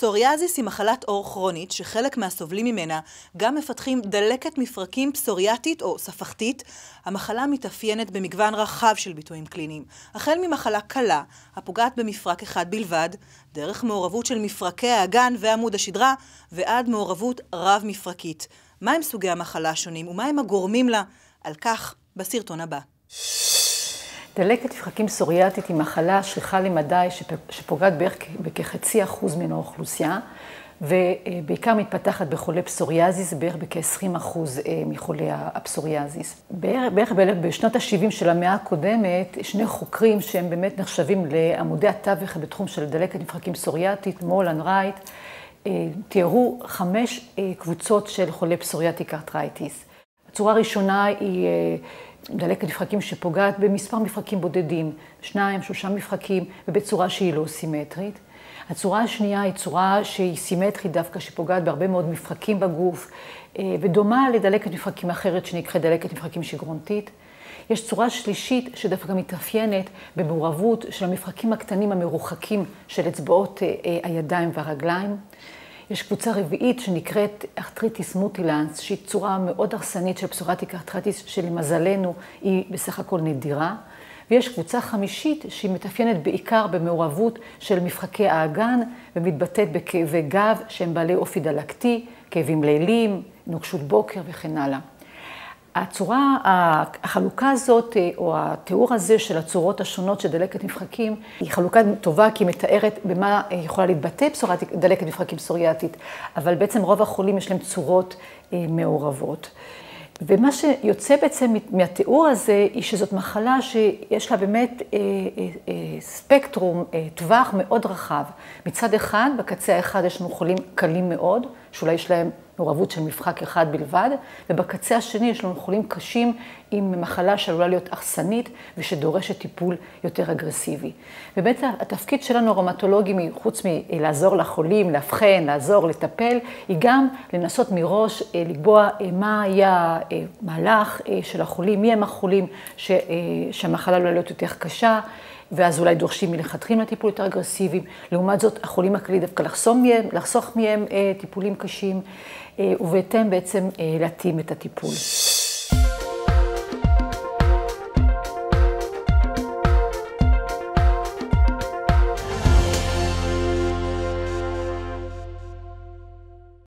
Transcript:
פסוריאזיס היא מחלת עור כרונית שחלק מהסובלים ממנה גם מפתחים דלקת מפרקים פסוריאטית או ספחתית. המחלה מתאפיינת במגוון רחב של ביטויים קליניים, החל ממחלה קלה הפוגעת במפרק אחד בלבד, דרך מעורבות של מפרקי האגן ועמוד השדרה, ועד מעורבות רב מפרקית. מהם סוגי המחלה השונים ומהם הגורמים לה? על כך בסרטון הבא. דלקת מפרקים פסוריאטית היא מחלה שכיחה למדי שפוגעת בערך בכ0.5% מן האוכלוסייה, ובעיקר מתפתחת בחולי פסוריאזיס, בערך בכ20% מחולי הפסוריאזיס. בערך בשנות ה-70 של המאה הקודמת, שני חוקרים שהם באמת נחשבים לעמודי התווך בתחום של דלקת מפרקים פסוריאטית, מול ורייט, תיארו 5 קבוצות של חולי פסוריאטיק ארתרייטיס. הצורה הראשונה היא דלקת מפרקים שפוגעת במספר מפרקים בודדים, 2-3 מפרקים, ובצורה שהיא לא סימטרית. הצורה השנייה היא צורה שהיא סימטרית דווקא, שפוגעת בהרבה מאוד מפרקים בגוף, ודומה לדלקת מפרקים אחרת שנקראת דלקת מפרקים שגרונתית. יש צורה שלישית שדווקא מתאפיינת במעורבות של המפרקים הקטנים המרוחקים של אצבעות הידיים והרגליים. יש קבוצה רביעית שנקראת ארתריטיס מוטילנס, שהיא צורה מאוד הרסנית של פסוריאטיק ארתרייטיס, שלמזלנו היא בסך הכל נדירה. ויש קבוצה חמישית שהיא מתאפיינת בעיקר במעורבות של מפרקי האגן, ומתבטאת בכאבי גב שהם בעלי אופי דלקתי, כאבים ליליים, נוקשות בוקר וכן הלאה. החלוקה הזאת, או התיאור הזה של הצורות השונות של דלקת מפרקים, היא חלוקה טובה כי היא מתארת במה יכולה להתבטא דלקת מפרקים פסוריאטית, אבל בעצם רוב החולים יש להם צורות מעורבות. ומה שיוצא בעצם מהתיאור הזה, היא שזאת מחלה שיש לה באמת ספקטרום, טווח מאוד רחב. מצד אחד, בקצה האחד יש לנו חולים קלים מאוד, שאולי יש להם מעורבות של מפרק אחד בלבד, ובקצה השני יש לנו חולים קשים עם מחלה שעלולה להיות הרסנית ושדורשת טיפול יותר אגרסיבי. ובאמת התפקיד שלנו הראומטולוגים, חוץ מלעזור לחולים, לאבחן, לעזור, לטפל, היא גם לנסות מראש לקבוע מה היה מהלך של החולים, מי הם החולים שהמחלה עלולה להיות יותר קשה, ואז אולי דורשים מלכתחילה לטיפול יותר אגרסיביים. לעומת זאת, החולים הכללי דווקא לחסוך מהם טיפולים קשים, ובהתאם בעצם להתאים את הטיפול.